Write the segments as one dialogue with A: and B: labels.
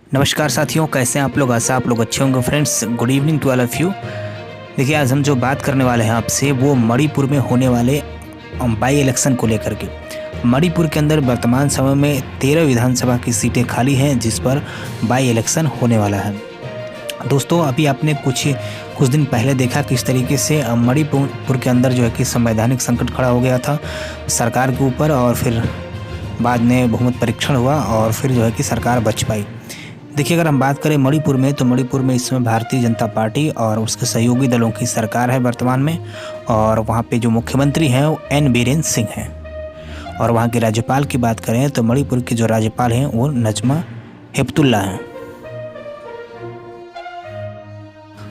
A: नमस्कार साथियों, कैसे हैं आप लोग। आशा आप लोग अच्छे होंगे। Friends, good evening to all of you. देखिए, आज हम जो बात करने वाले हैं आपसे वो मणिपुर में होने वाले बाई इलेक्शन को लेकर के। मणिपुर के अंदर वर्तमान समय में 13 विधानसभा की सीटें खाली हैं जिस पर बाई इलेक्शन होने वाला है। दोस्तों, अभी आपने कुछ दिन पहले देखा किस तरीके से मणिपुर के अंदर जो है कि संवैधानिक संकट खड़ा हो गया था सरकार के ऊपर, और फिर बाद में बहुमत परीक्षण हुआ और फिर जो है कि सरकार बच पाई। देखिए, अगर हम बात करें मणिपुर में, तो मणिपुर में इस समय भारतीय जनता पार्टी और उसके सहयोगी दलों की सरकार है वर्तमान में, और वहाँ पे जो मुख्यमंत्री हैं वो एन बीरेन सिंह हैं। और वहाँ के राज्यपाल की बात करें तो मणिपुर के जो राज्यपाल हैं वो नजमा हेपतुल्ला हैं।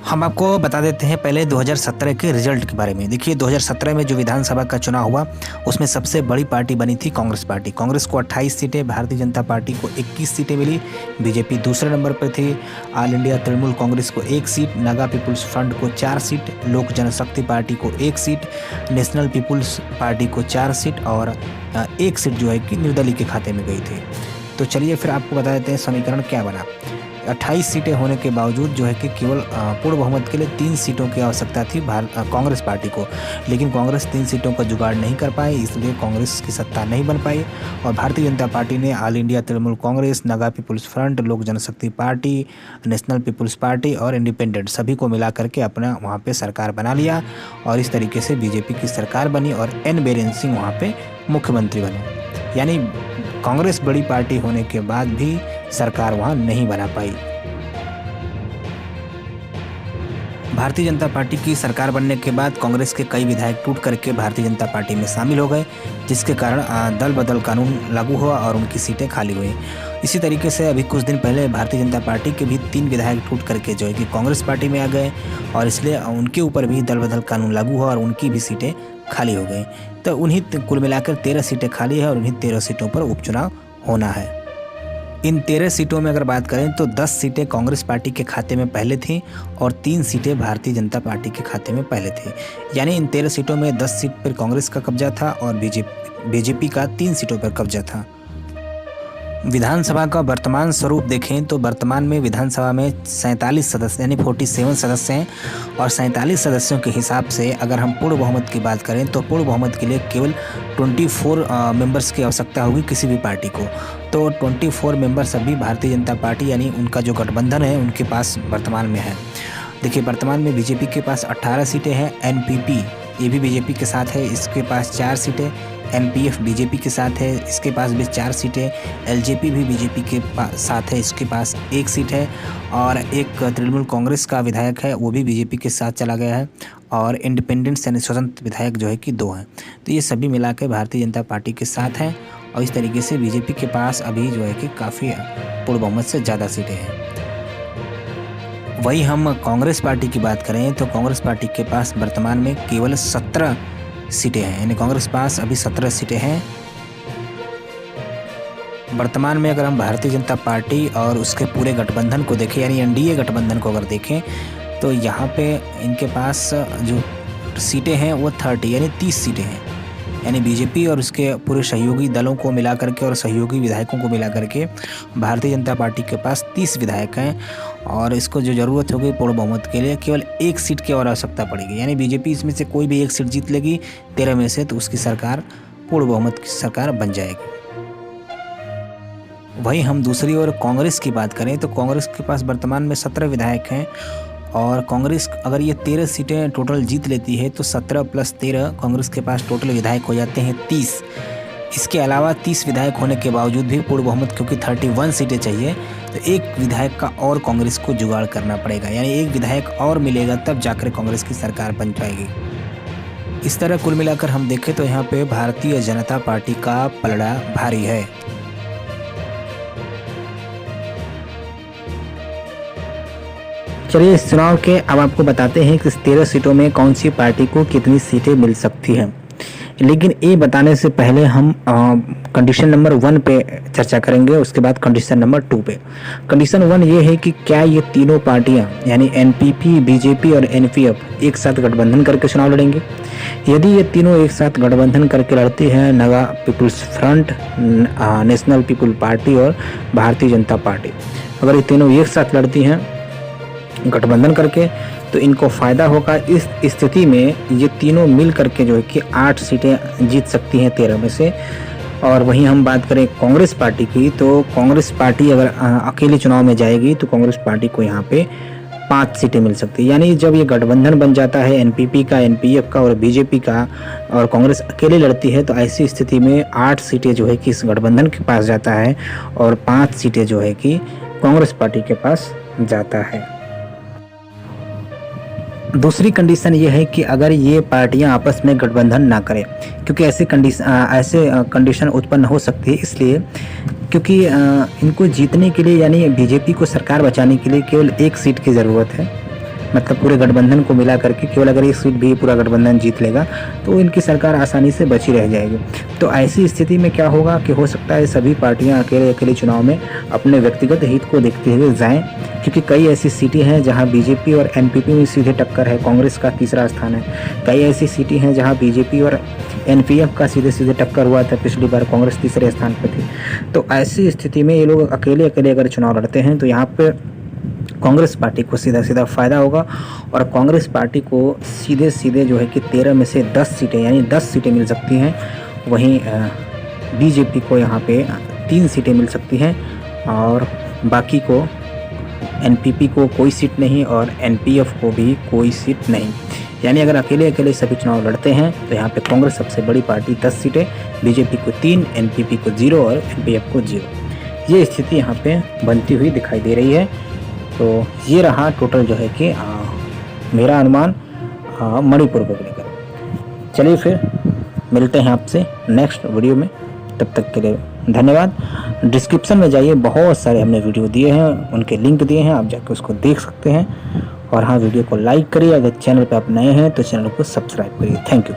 A: हम आपको बता देते हैं पहले 2017 के रिजल्ट के बारे में। देखिए, 2017 में जो विधानसभा का चुनाव हुआ उसमें सबसे बड़ी पार्टी बनी थी कांग्रेस पार्टी। कांग्रेस को 28 सीटें, भारतीय जनता पार्टी को 21 सीटें मिली। बीजेपी दूसरे नंबर पर थी। ऑल इंडिया तृणमूल कांग्रेस को 1 सीट, नागा पीपुल्स फ्रंट को 4 सीट, लोक जनशक्ति पार्टी को 1 सीट, नेशनल पीपुल्स पार्टी को 4 सीट और 1 सीट जो है कि निर्दलीय के खाते में गई थी। तो चलिए फिर आपको बता देते हैं समीकरण क्या बना। 28 सीटें होने के बावजूद जो है कि केवल पूर्ण बहुमत के लिए 3 सीटों की आवश्यकता थी कांग्रेस पार्टी को, लेकिन कांग्रेस 3 सीटों का जुगाड़ नहीं कर पाई, इसलिए कांग्रेस की सत्ता नहीं बन पाई। और भारतीय जनता पार्टी ने all India Trinamool Congress, Naga people's front, Lok Janshakti party, national people's party और इंडिपेंडेंट सभी को मिला करके अपना वहाँ पे सरकार बना लिया, और इस तरीके से बीजेपी की सरकार बनी और एन बीरेन सिंह वहाँ पे मुख्यमंत्री बने। यानी कांग्रेस बड़ी पार्टी होने के बाद भी सरकार वहां नहीं बना पाई। भारतीय जनता पार्टी की सरकार बनने के बाद कांग्रेस के कई विधायक टूट करके भारतीय जनता पार्टी में शामिल हो गए, जिसके कारण दल बदल कानून लागू हुआ और उनकी सीटें खाली हुई। इसी तरीके से अभी कुछ दिन पहले भारतीय जनता पार्टी के भी 3 विधायक टूट करके जो है कि कांग्रेस पार्टी में आ गए, और इसलिए उनके ऊपर भी दल बदल कानून लागू हुआ और उनकी भी सीटें खाली हो गई। तो उन्हीं कुल मिलाकर 13 सीटें खाली है और उन्हीं 13 सीटों पर उपचुनाव होना है। इन 13 सीटों में अगर बात करें तो 10 सीटें कांग्रेस पार्टी के खाते में पहले थीं और 3 सीटें भारतीय जनता पार्टी के खाते में पहले थी। यानी इन 13 सीटों में 10 सीट पर कांग्रेस का कब्जा था और बीजेपी का 3 सीटों पर कब्जा था। विधानसभा का वर्तमान स्वरूप देखें तो वर्तमान में विधानसभा में 47 सदस्य यानी 47 सदस्य हैं, और 47 सदस्यों के हिसाब से अगर हम पूर्ण बहुमत की बात करें तो पूर्ण बहुमत के लिए केवल 24 मेंबर्स की आवश्यकता होगी किसी भी पार्टी को। तो 24 मेंबर्स अभी भारतीय जनता पार्टी यानी उनका जो गठबंधन है उनके पास वर्तमान में है। देखिए, वर्तमान में बीजेपी के पास 18 सीटें हैं। एनपीपी ये भी बीजेपी के साथ है, इसके पास 4 सीटें। एनपीएफ बीजेपी के साथ है, इसके पास भी 4 सीटें। एलजेपी भी बीजेपी के साथ है, इसके पास 1 सीट है। और एक तृणमूल कांग्रेस का विधायक है, वो भी बीजेपी के साथ चला गया है। और इंडिपेंडेंट यानी स्वतंत्र विधायक जो है कि 2 हैं। तो ये सभी मिला के भारतीय जनता पार्टी के साथ हैं, और इस तरीके से बीजेपी के पास अभी जो है कि काफ़ी पूर्ण बहुमत से ज़्यादा सीटें हैं। वही हम कांग्रेस पार्टी की बात करें तो कांग्रेस पार्टी के पास वर्तमान में केवल 17 सीटें हैं, यानी कांग्रेस पास अभी 17 सीटें हैं वर्तमान में। अगर हम भारतीय जनता पार्टी और उसके पूरे गठबंधन को देखें, यानी एनडीए गठबंधन को अगर देखें, तो यहाँ पे इनके पास जो सीटें हैं वो 30 यानी 30 सीटें हैं। यानी बीजेपी और उसके पूरे सहयोगी दलों को मिला करके और सहयोगी विधायकों को मिला करके भारतीय जनता पार्टी के पास 30 विधायक हैं, और इसको जो ज़रूरत होगी पूर्ण बहुमत के लिए केवल 1 सीट की और आवश्यकता पड़ेगी। यानी बीजेपी इसमें से कोई भी 1 सीट जीत लेगी 13 में से, तो उसकी सरकार पूर्ण बहुमत की सरकार बन जाएगी। वहीं हम दूसरी ओर कांग्रेस की बात करें तो कांग्रेस के पास वर्तमान में 17 विधायक हैं, और कांग्रेस अगर ये 13 सीटें टोटल जीत लेती है तो 17 + 13 कांग्रेस के पास टोटल विधायक हो जाते हैं 30। इसके अलावा 30 विधायक होने के बावजूद भी पूर्ण बहुमत क्योंकि 31 सीटें चाहिए, तो 1 विधायक का और कांग्रेस को जुगाड़ करना पड़ेगा। यानी 1 विधायक और मिलेगा तब जाकर कांग्रेस की सरकार बन पाएगी। इस तरह कुल मिलाकर हम देखें तो यहाँ पे भारतीय जनता पार्टी का पलड़ा भारी है। चलिए, इस चुनाव के अब आपको बताते हैं कि इस 13 सीटों में कौन सी पार्टी को कितनी सीटें मिल सकती हैं। लेकिन ये बताने से पहले हम कंडीशन नंबर 1 पे चर्चा करेंगे, उसके बाद कंडीशन नंबर 2 पे। कंडीशन 1 ये है कि क्या ये तीनों पार्टियां यानी एनपीपी, बीजेपी और एनपीएफ एक साथ गठबंधन करके चुनाव लड़ेंगे। यदि ये तीनों एक साथ गठबंधन करके लड़ती हैं, Naga people's front, national people party और भारतीय जनता पार्टी, अगर ये तीनों एक साथ लड़ती हैं गठबंधन करके तो इनको फ़ायदा होगा। इस स्थिति में ये तीनों मिल करके जो है कि 8 सीटें जीत सकती हैं 13 में से। और वहीं हम बात करें कांग्रेस पार्टी की, तो कांग्रेस पार्टी अगर अकेले चुनाव में जाएगी तो कांग्रेस पार्टी को यहाँ पे 5 सीटें मिल सकती है। यानी जब ये गठबंधन बन जाता है एनपीपी का, एनपीएफ का और बीजेपी का, और कांग्रेस अकेले लड़ती है, तो ऐसी स्थिति में 8 सीटें जो है कि इस गठबंधन के पास जाता है और 5 सीटें जो है कि कांग्रेस पार्टी के पास जाता है। दूसरी कंडीशन ये है कि अगर ये पार्टियां आपस में गठबंधन ना करें, क्योंकि ऐसे कंडीशन उत्पन्न हो सकती है, इसलिए क्योंकि इनको जीतने के लिए यानी बीजेपी को सरकार बचाने के लिए केवल 1 सीट की ज़रूरत है। मतलब पूरे गठबंधन को मिला करके केवल अगर 1 सीट भी पूरा गठबंधन जीत लेगा तो इनकी सरकार आसानी से बची रह जाएगी। तो ऐसी स्थिति में क्या होगा कि हो सकता है सभी पार्टियां अकेले चुनाव में अपने व्यक्तिगत हित को देखते हुए जाएं, क्योंकि कई ऐसी सीटें हैं जहां बीजेपी और एनपीपी में सीधे टक्कर है, कांग्रेस का तीसरा स्थान है। कई ऐसी सीटें हैं जहाँ बीजेपी और एनपीएफ का सीधे टक्कर हुआ था, पिछली बार कांग्रेस तीसरे स्थान पर थी। तो ऐसी स्थिति में ये लोग अकेले अगर चुनाव लड़ते हैं तो यहाँ पर कांग्रेस पार्टी को सीधा फ़ायदा होगा और कांग्रेस पार्टी को सीधे जो है कि 13 में से 10 सीटें यानी 10 सीटें मिल सकती हैं। वहीं बीजेपी को यहाँ पे 3 सीटें मिल सकती हैं और बाकी को एनपीपी को कोई सीट नहीं और एनपीएफ को भी कोई सीट नहीं। यानी अगर अकेले सभी चुनाव लड़ते हैं तो यहाँ पे कांग्रेस सबसे बड़ी पार्टी 10 सीटें, बीजेपी को 3, एनपीपी को 0 और एनपीएफ को 0। ये स्थिति यहाँ पे बनती हुई दिखाई दे रही है। तो ये रहा टोटल जो है कि मेरा अनुमान मणिपुर को लेकर। चलिए फिर मिलते हैं आपसे नेक्स्ट वीडियो में, तब तक के लिए धन्यवाद। डिस्क्रिप्शन में जाइए, बहुत सारे हमने वीडियो दिए हैं, उनके लिंक दिए हैं, आप जाकर उसको देख सकते हैं। और हाँ, वीडियो को लाइक करिए, अगर चैनल पर आप नए हैं तो चैनल को सब्सक्राइब करिए। Thank you.